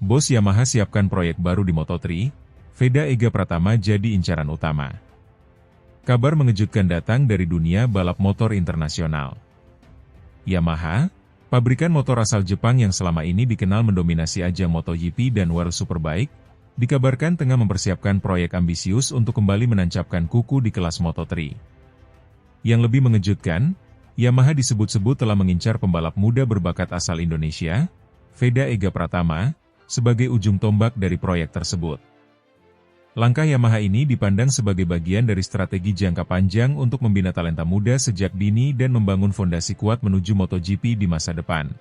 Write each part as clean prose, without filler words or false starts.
Bos Yamaha siapkan proyek baru di Moto3, Veda Ega Pratama jadi incaran utama. Kabar mengejutkan datang dari dunia balap motor internasional. Yamaha, pabrikan motor asal Jepang yang selama ini dikenal mendominasi ajang MotoGP dan World Superbike, dikabarkan tengah mempersiapkan proyek ambisius untuk kembali menancapkan kuku di kelas Moto3. Yang lebih mengejutkan, Yamaha disebut-sebut telah mengincar pembalap muda berbakat asal Indonesia, Veda Ega Pratama, sebagai ujung tombak dari proyek tersebut. Langkah Yamaha ini dipandang sebagai bagian dari strategi jangka panjang untuk membina talenta muda sejak dini dan membangun fondasi kuat menuju MotoGP di masa depan.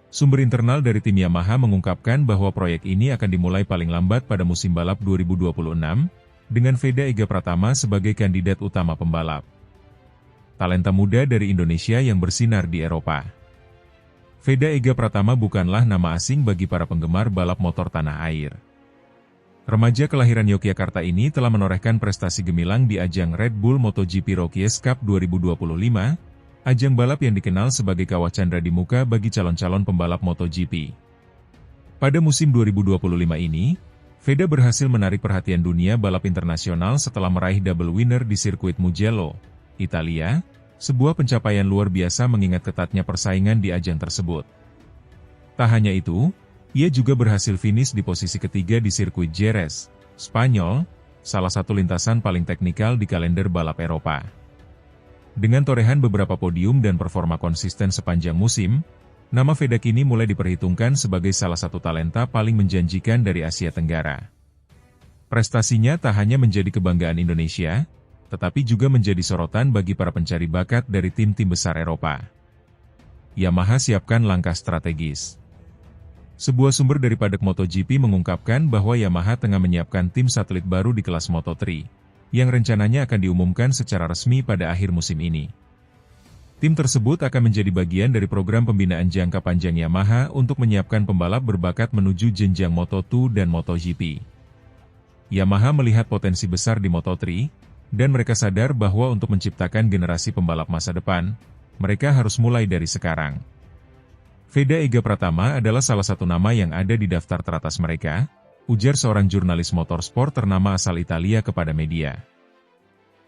Sumber internal dari tim Yamaha mengungkapkan bahwa proyek ini akan dimulai paling lambat pada musim balap 2026, dengan Veda Ega Pratama sebagai kandidat utama pembalap. Talenta muda dari Indonesia yang bersinar di Eropa. Veda Ega Pratama bukanlah nama asing bagi para penggemar balap motor tanah air. Remaja kelahiran Yogyakarta ini telah menorehkan prestasi gemilang di ajang Red Bull MotoGP Rookies Cup 2025, ajang balap yang dikenal sebagai kawah candra di muka bagi calon-calon pembalap MotoGP. Pada musim 2025 ini, Veda berhasil menarik perhatian dunia balap internasional setelah meraih double winner di sirkuit Mugello, Italia, sebuah pencapaian luar biasa mengingat ketatnya persaingan di ajang tersebut. Tak hanya itu, ia juga berhasil finish di posisi ketiga di sirkuit Jerez, Spanyol, salah satu lintasan paling teknikal di kalender balap Eropa. Dengan torehan beberapa podium dan performa konsisten sepanjang musim, nama Veda kini mulai diperhitungkan sebagai salah satu talenta paling menjanjikan dari Asia Tenggara. Prestasinya tak hanya menjadi kebanggaan Indonesia, tetapi juga menjadi sorotan bagi para pencari bakat dari tim-tim besar Eropa. Yamaha siapkan langkah strategis. Sebuah sumber dari paddock MotoGP mengungkapkan bahwa Yamaha tengah menyiapkan tim satelit baru di kelas Moto3, yang rencananya akan diumumkan secara resmi pada akhir musim ini. Tim tersebut akan menjadi bagian dari program pembinaan jangka panjang Yamaha untuk menyiapkan pembalap berbakat menuju jenjang Moto2 dan MotoGP. Yamaha melihat potensi besar di Moto3, dan mereka sadar bahwa untuk menciptakan generasi pembalap masa depan, mereka harus mulai dari sekarang. Veda Ega Pratama adalah salah satu nama yang ada di daftar teratas mereka, ujar seorang jurnalis motorsport ternama asal Italia kepada media.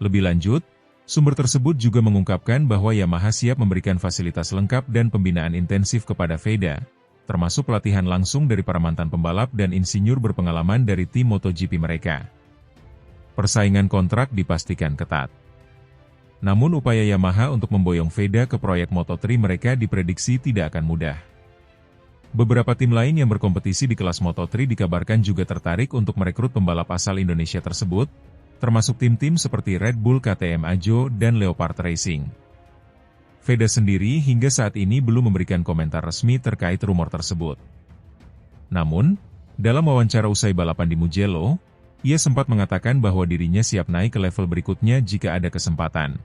Lebih lanjut, sumber tersebut juga mengungkapkan bahwa Yamaha siap memberikan fasilitas lengkap dan pembinaan intensif kepada Veda, termasuk pelatihan langsung dari para mantan pembalap dan insinyur berpengalaman dari tim MotoGP mereka. Persaingan kontrak dipastikan ketat. Namun upaya Yamaha untuk memboyong Veda ke proyek Moto3 mereka diprediksi tidak akan mudah. Beberapa tim lain yang berkompetisi di kelas Moto3 dikabarkan juga tertarik untuk merekrut pembalap asal Indonesia tersebut, termasuk tim-tim seperti Red Bull KTM Ajo dan Leopard Racing. Veda sendiri hingga saat ini belum memberikan komentar resmi terkait rumor tersebut. Namun, dalam wawancara usai balapan di Mugello, ia sempat mengatakan bahwa dirinya siap naik ke level berikutnya jika ada kesempatan.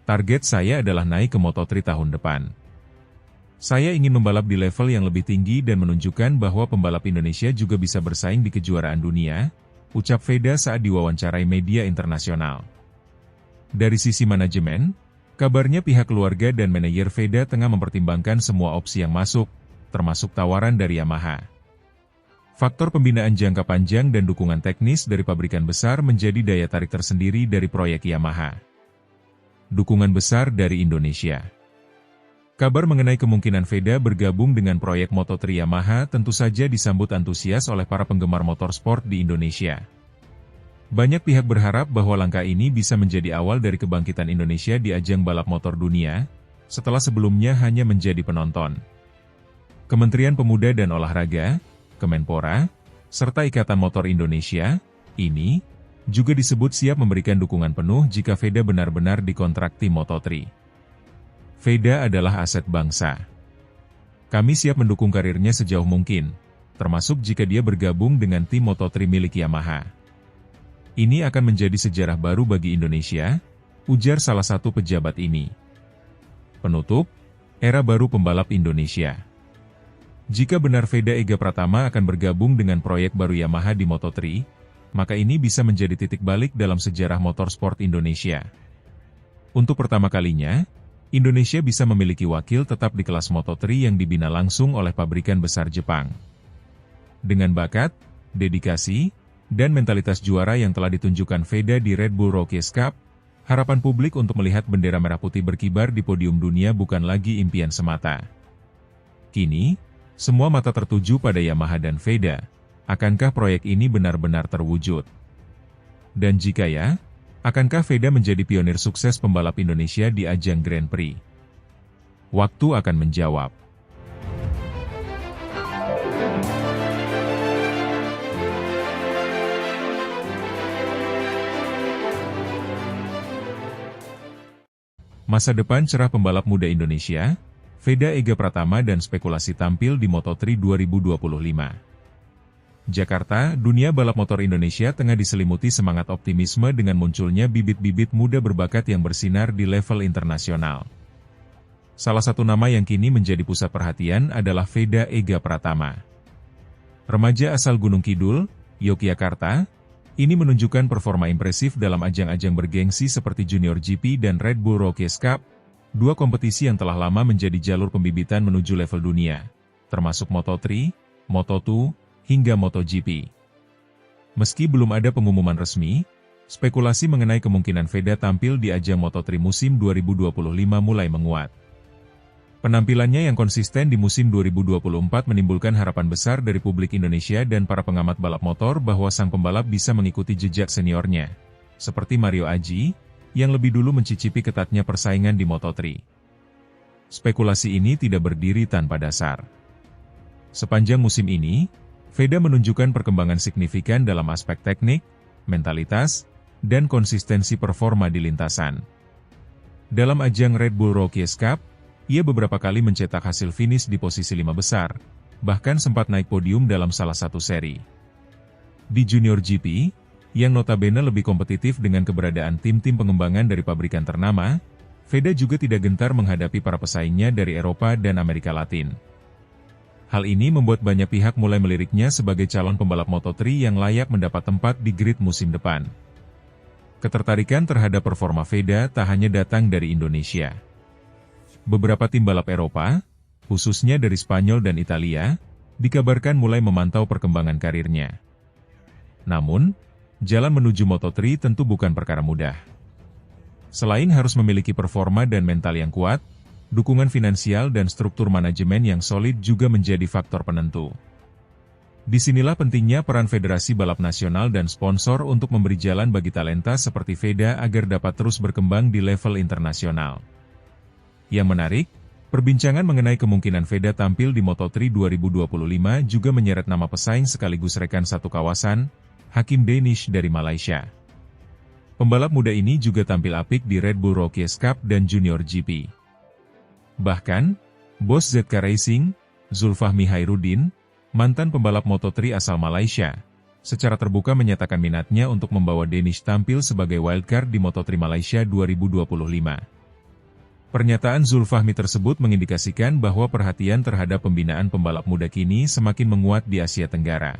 Target saya adalah naik ke Moto3 tahun depan. Saya ingin membalap di level yang lebih tinggi dan menunjukkan bahwa pembalap Indonesia juga bisa bersaing di kejuaraan dunia, ucap Veda saat diwawancarai media internasional. Dari sisi manajemen, kabarnya pihak keluarga dan manajer Veda tengah mempertimbangkan semua opsi yang masuk, termasuk tawaran dari Yamaha. Faktor pembinaan jangka panjang dan dukungan teknis dari pabrikan besar menjadi daya tarik tersendiri dari proyek Yamaha. Dukungan besar dari Indonesia. Kabar mengenai kemungkinan Veda bergabung dengan proyek Moto3 Yamaha tentu saja disambut antusias oleh para penggemar motorsport di Indonesia. Banyak pihak berharap bahwa langkah ini bisa menjadi awal dari kebangkitan Indonesia di ajang balap motor dunia, setelah sebelumnya hanya menjadi penonton. Kementerian Pemuda dan Olahraga, Kemenpora, serta Ikatan Motor Indonesia, ini, juga disebut siap memberikan dukungan penuh jika Veda benar-benar dikontrak tim Moto3. Veda adalah aset bangsa. Kami siap mendukung karirnya sejauh mungkin, termasuk jika dia bergabung dengan tim Moto3 milik Yamaha. Ini akan menjadi sejarah baru bagi Indonesia, ujar salah satu pejabat ini. Penutup, era baru pembalap Indonesia. Jika benar Veda Ega Pratama akan bergabung dengan proyek baru Yamaha di Moto3, maka ini bisa menjadi titik balik dalam sejarah motorsport Indonesia. Untuk pertama kalinya, Indonesia bisa memiliki wakil tetap di kelas Moto3 yang dibina langsung oleh pabrikan besar Jepang. Dengan bakat, dedikasi, dan mentalitas juara yang telah ditunjukkan Veda di Red Bull Rookies Cup, harapan publik untuk melihat bendera merah putih berkibar di podium dunia bukan lagi impian semata. Kini, semua mata tertuju pada Yamaha dan Veda. Akankah proyek ini benar-benar terwujud? Dan jika ya, akankah Veda menjadi pionir sukses pembalap Indonesia di ajang Grand Prix? Waktu akan menjawab. Masa depan cerah pembalap muda Indonesia, Veda Ega Pratama dan spekulasi tampil di Moto3 2025. Jakarta, dunia balap motor Indonesia tengah diselimuti semangat optimisme dengan munculnya bibit-bibit muda berbakat yang bersinar di level internasional. Salah satu nama yang kini menjadi pusat perhatian adalah Veda Ega Pratama. Remaja asal Gunung Kidul, Yogyakarta, ini menunjukkan performa impresif dalam ajang-ajang bergengsi seperti Junior GP dan Red Bull Rookies Cup, dua kompetisi yang telah lama menjadi jalur pembibitan menuju level dunia, termasuk Moto3, Moto2, hingga MotoGP. Meski belum ada pengumuman resmi, spekulasi mengenai kemungkinan Veda tampil di ajang Moto3 musim 2025 mulai menguat. Penampilannya yang konsisten di musim 2024 menimbulkan harapan besar dari publik Indonesia dan para pengamat balap motor bahwa sang pembalap bisa mengikuti jejak seniornya, seperti Mario Aji, yang lebih dulu mencicipi ketatnya persaingan di Moto3. Spekulasi ini tidak berdiri tanpa dasar. Sepanjang musim ini, Veda menunjukkan perkembangan signifikan dalam aspek teknik, mentalitas, dan konsistensi performa di lintasan. Dalam ajang Red Bull Rookies Cup, ia beberapa kali mencetak hasil finish di posisi 5 besar, bahkan sempat naik podium dalam salah satu seri. Di Junior GP, yang notabene lebih kompetitif dengan keberadaan tim-tim pengembangan dari pabrikan ternama, Veda juga tidak gentar menghadapi para pesaingnya dari Eropa dan Amerika Latin. Hal ini membuat banyak pihak mulai meliriknya sebagai calon pembalap Moto3 yang layak mendapat tempat di grid musim depan. Ketertarikan terhadap performa Veda tak hanya datang dari Indonesia. Beberapa tim balap Eropa, khususnya dari Spanyol dan Italia, dikabarkan mulai memantau perkembangan karirnya. Namun, jalan menuju Moto3 tentu bukan perkara mudah. Selain harus memiliki performa dan mental yang kuat, dukungan finansial dan struktur manajemen yang solid juga menjadi faktor penentu. Disinilah pentingnya peran Federasi Balap Nasional dan sponsor untuk memberi jalan bagi talenta seperti Veda agar dapat terus berkembang di level internasional. Yang menarik, perbincangan mengenai kemungkinan Veda tampil di Moto3 2025 juga menyeret nama pesaing sekaligus rekan satu kawasan, Hakim Danish dari Malaysia. Pembalap muda ini juga tampil apik di Red Bull Rookies Cup dan Junior GP. Bahkan, bos ZK Racing, Zulfahmi Hairudin, mantan pembalap Moto3 asal Malaysia, secara terbuka menyatakan minatnya untuk membawa Danish tampil sebagai wildcard di Moto3 Malaysia 2025. Pernyataan Zulfahmi tersebut mengindikasikan bahwa perhatian terhadap pembinaan pembalap muda kini semakin menguat di Asia Tenggara.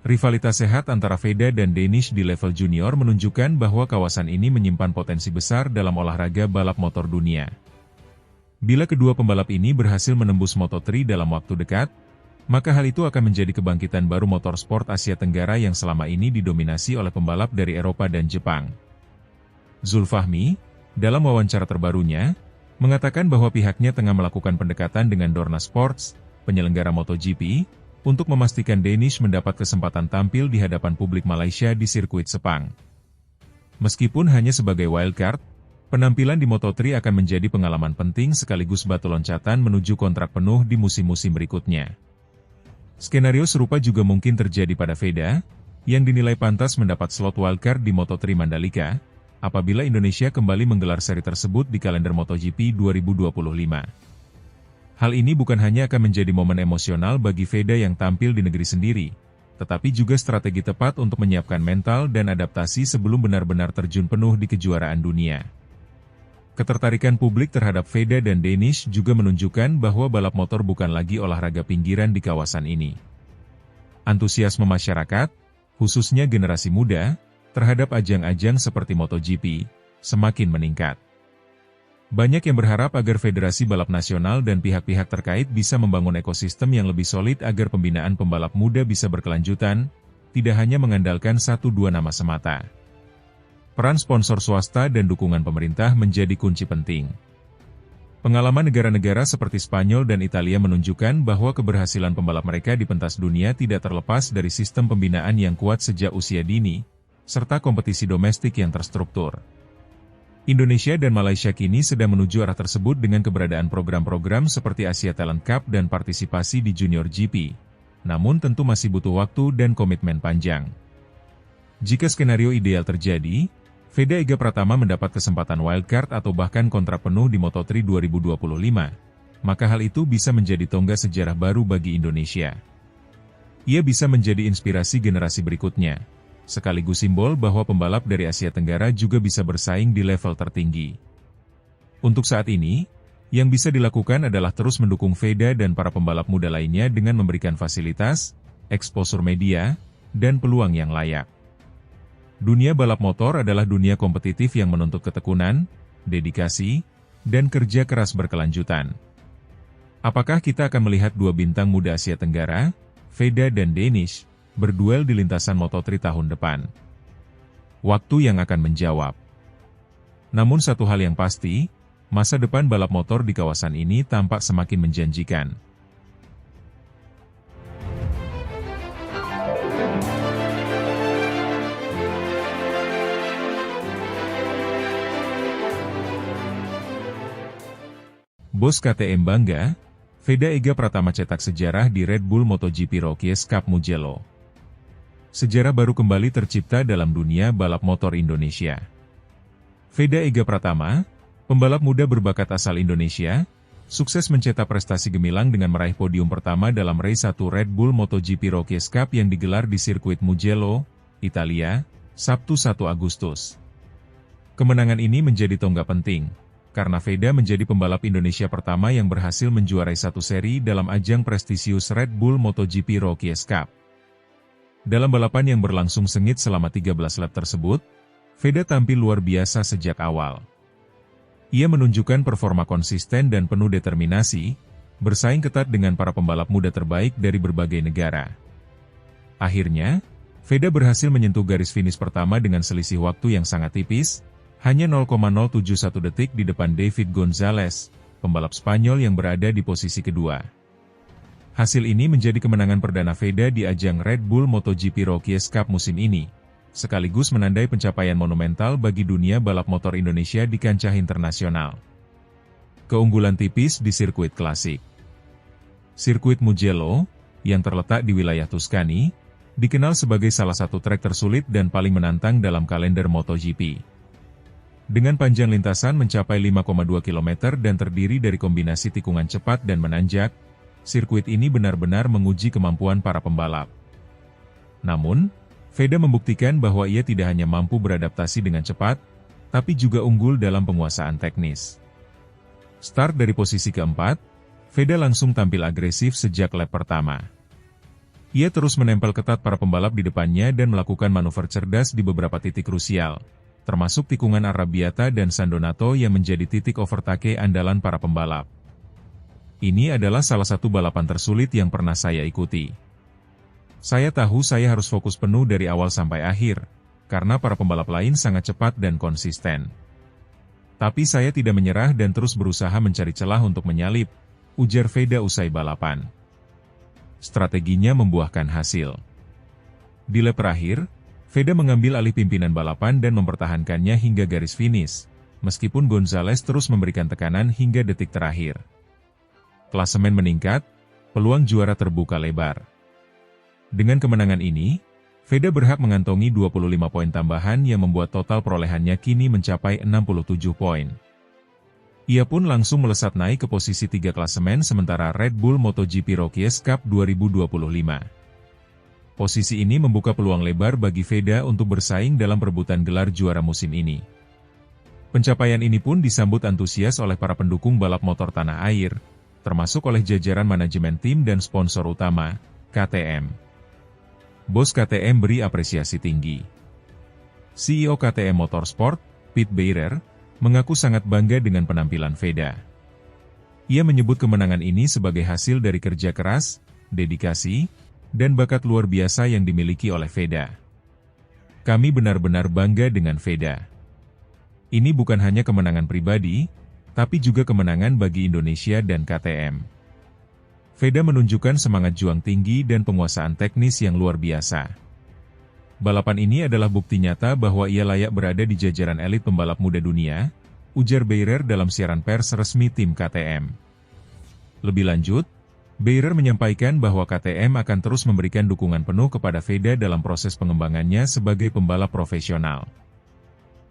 Rivalitas sehat antara Veda dan Danish di level junior menunjukkan bahwa kawasan ini menyimpan potensi besar dalam olahraga balap motor dunia. Bila kedua pembalap ini berhasil menembus Moto3 dalam waktu dekat, maka hal itu akan menjadi kebangkitan baru motorsport Asia Tenggara yang selama ini didominasi oleh pembalap dari Eropa dan Jepang. Zulfahmi, dalam wawancara terbarunya, mengatakan bahwa pihaknya tengah melakukan pendekatan dengan Dorna Sports, penyelenggara MotoGP, untuk memastikan Danish mendapat kesempatan tampil di hadapan publik Malaysia di sirkuit Sepang. Meskipun hanya sebagai wildcard, penampilan di Moto3 akan menjadi pengalaman penting sekaligus batu loncatan menuju kontrak penuh di musim-musim berikutnya. Skenario serupa juga mungkin terjadi pada Veda, yang dinilai pantas mendapat slot wildcard di Moto3 Mandalika, apabila Indonesia kembali menggelar seri tersebut di kalender MotoGP 2025. Hal ini bukan hanya akan menjadi momen emosional bagi Veda yang tampil di negeri sendiri, tetapi juga strategi tepat untuk menyiapkan mental dan adaptasi sebelum benar-benar terjun penuh di kejuaraan dunia. Ketertarikan publik terhadap Veda dan Danish juga menunjukkan bahwa balap motor bukan lagi olahraga pinggiran di kawasan ini. Antusiasme masyarakat, khususnya generasi muda, terhadap ajang-ajang seperti MotoGP, semakin meningkat. Banyak yang berharap agar Federasi Balap Nasional dan pihak-pihak terkait bisa membangun ekosistem yang lebih solid agar pembinaan pembalap muda bisa berkelanjutan, tidak hanya mengandalkan 1-2 nama semata. Peran sponsor swasta dan dukungan pemerintah menjadi kunci penting. Pengalaman negara-negara seperti Spanyol dan Italia menunjukkan bahwa keberhasilan pembalap mereka di pentas dunia tidak terlepas dari sistem pembinaan yang kuat sejak usia dini, serta kompetisi domestik yang terstruktur. Indonesia dan Malaysia kini sedang menuju arah tersebut dengan keberadaan program-program seperti Asia Talent Cup dan partisipasi di Junior GP. Namun tentu masih butuh waktu dan komitmen panjang. Jika skenario ideal terjadi, Veda Ega Pratama mendapat kesempatan wildcard atau bahkan kontrak penuh di Moto3 2025, maka hal itu bisa menjadi tonggak sejarah baru bagi Indonesia. Ia bisa menjadi inspirasi generasi berikutnya, sekaligus simbol bahwa pembalap dari Asia Tenggara juga bisa bersaing di level tertinggi. Untuk saat ini, yang bisa dilakukan adalah terus mendukung Veda dan para pembalap muda lainnya dengan memberikan fasilitas, eksposur media, dan peluang yang layak. Dunia balap motor adalah dunia kompetitif yang menuntut ketekunan, dedikasi, dan kerja keras berkelanjutan. Apakah kita akan melihat dua bintang muda Asia Tenggara, Veda dan Danish, berduel di lintasan Moto3 tahun depan? Waktu yang akan menjawab. Namun satu hal yang pasti, masa depan balap motor di kawasan ini tampak semakin menjanjikan. Bos KTM bangga, Veda Ega Pratama cetak sejarah di Red Bull MotoGP Rookies Cup Mugello. Sejarah baru kembali tercipta dalam dunia balap motor Indonesia. Veda Ega Pratama, pembalap muda berbakat asal Indonesia, sukses mencetak prestasi gemilang dengan meraih podium pertama dalam race 1 Red Bull MotoGP Rookies Cup yang digelar di sirkuit Mugello, Italia, Sabtu 1 Agustus. Kemenangan ini menjadi tonggak penting, karena Veda menjadi pembalap Indonesia pertama yang berhasil menjuarai satu seri dalam ajang prestisius Red Bull MotoGP Rookies Cup. Dalam balapan yang berlangsung sengit selama 13 lap tersebut, Veda tampil luar biasa sejak awal. Ia menunjukkan performa konsisten dan penuh determinasi, bersaing ketat dengan para pembalap muda terbaik dari berbagai negara. Akhirnya, Veda berhasil menyentuh garis finish pertama dengan selisih waktu yang sangat tipis, hanya 0,071 detik di depan David Gonzalez, pembalap Spanyol yang berada di posisi kedua. Hasil ini menjadi kemenangan perdana Veda di ajang Red Bull MotoGP Rookies Cup musim ini, sekaligus menandai pencapaian monumental bagi dunia balap motor Indonesia di kancah internasional. Keunggulan tipis di sirkuit klasik. Sirkuit Mugello, yang terletak di wilayah Tuscany, dikenal sebagai salah satu trek tersulit dan paling menantang dalam kalender MotoGP. Dengan panjang lintasan mencapai 5,2 km dan terdiri dari kombinasi tikungan cepat dan menanjak, sirkuit ini benar-benar menguji kemampuan para pembalap. Namun, Veda membuktikan bahwa ia tidak hanya mampu beradaptasi dengan cepat, tapi juga unggul dalam penguasaan teknis. Start dari posisi keempat, Veda langsung tampil agresif sejak lap pertama. Ia terus menempel ketat para pembalap di depannya dan melakukan manuver cerdas di beberapa titik krusial, termasuk tikungan Arrabbiata dan San Donato yang menjadi titik overtake andalan para pembalap. Ini adalah salah satu balapan tersulit yang pernah saya ikuti. Saya tahu saya harus fokus penuh dari awal sampai akhir, karena para pembalap lain sangat cepat dan konsisten. Tapi saya tidak menyerah dan terus berusaha mencari celah untuk menyalip, ujar Veda usai balapan. Strateginya membuahkan hasil. Di lap terakhir, Veda mengambil alih pimpinan balapan dan mempertahankannya hingga garis finish, meskipun Gonzalez terus memberikan tekanan hingga detik terakhir. Klasemen meningkat, peluang juara terbuka lebar. Dengan kemenangan ini, Veda berhak mengantongi 25 poin tambahan yang membuat total perolehannya kini mencapai 67 poin. Ia pun langsung melesat naik ke posisi 3 klasemen sementara Red Bull MotoGP Rookies Cup 2025. Posisi ini membuka peluang lebar bagi Veda untuk bersaing dalam perebutan gelar juara musim ini. Pencapaian ini pun disambut antusias oleh para pendukung balap motor tanah air, termasuk oleh jajaran manajemen tim dan sponsor utama, KTM. Bos KTM beri apresiasi tinggi. CEO KTM Motorsport, Pete Beirer, mengaku sangat bangga dengan penampilan Veda. Ia menyebut kemenangan ini sebagai hasil dari kerja keras, dedikasi, dan bakat luar biasa yang dimiliki oleh Veda. Kami benar-benar bangga dengan Veda. Ini bukan hanya kemenangan pribadi, tapi juga kemenangan bagi Indonesia dan KTM. Veda menunjukkan semangat juang tinggi dan penguasaan teknis yang luar biasa. Balapan ini adalah bukti nyata bahwa ia layak berada di jajaran elit pembalap muda dunia, ujar Beirer dalam siaran pers resmi tim KTM. Lebih lanjut, Beirer menyampaikan bahwa KTM akan terus memberikan dukungan penuh kepada Veda dalam proses pengembangannya sebagai pembalap profesional.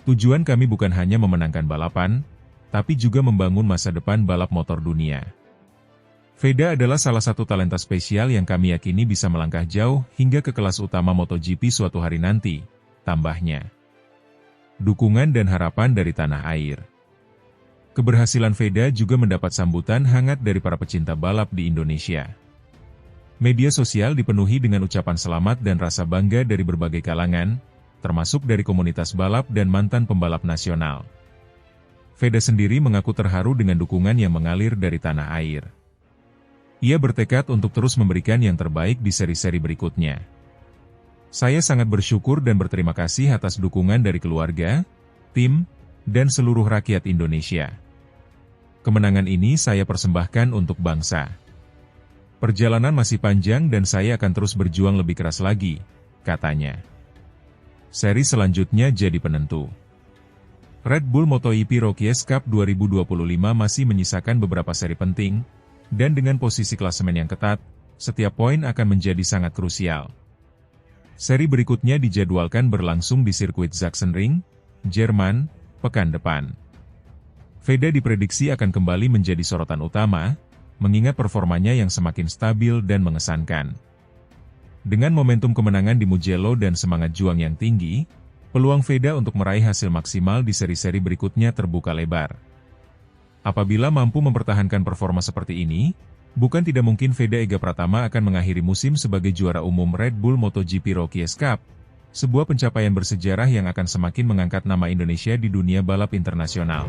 Tujuan kami bukan hanya memenangkan balapan, tapi juga membangun masa depan balap motor dunia. Veda adalah salah satu talenta spesial yang kami yakini bisa melangkah jauh hingga ke kelas utama MotoGP suatu hari nanti, tambahnya. Dukungan dan harapan dari tanah air. Keberhasilan Veda juga mendapat sambutan hangat dari para pecinta balap di Indonesia. Media sosial dipenuhi dengan ucapan selamat dan rasa bangga dari berbagai kalangan, termasuk dari komunitas balap dan mantan pembalap nasional. Veda sendiri mengaku terharu dengan dukungan yang mengalir dari tanah air. Ia bertekad untuk terus memberikan yang terbaik di seri-seri berikutnya. Saya sangat bersyukur dan berterima kasih atas dukungan dari keluarga, tim, dan seluruh rakyat Indonesia. Kemenangan ini saya persembahkan untuk bangsa. Perjalanan masih panjang dan saya akan terus berjuang lebih keras lagi, katanya. Seri selanjutnya jadi penentu. Red Bull MotoGP Rookies Cup 2025 masih menyisakan beberapa seri penting, dan dengan posisi klasemen yang ketat, setiap poin akan menjadi sangat krusial. Seri berikutnya dijadwalkan berlangsung di sirkuit Sachsenring, Jerman, pekan depan. Veda diprediksi akan kembali menjadi sorotan utama, mengingat performanya yang semakin stabil dan mengesankan. Dengan momentum kemenangan di Mugello dan semangat juang yang tinggi, peluang Veda untuk meraih hasil maksimal di seri-seri berikutnya terbuka lebar. Apabila mampu mempertahankan performa seperti ini, bukan tidak mungkin Veda Ega Pratama akan mengakhiri musim sebagai juara umum Red Bull MotoGP Rookies Cup, sebuah pencapaian bersejarah yang akan semakin mengangkat nama Indonesia di dunia balap internasional.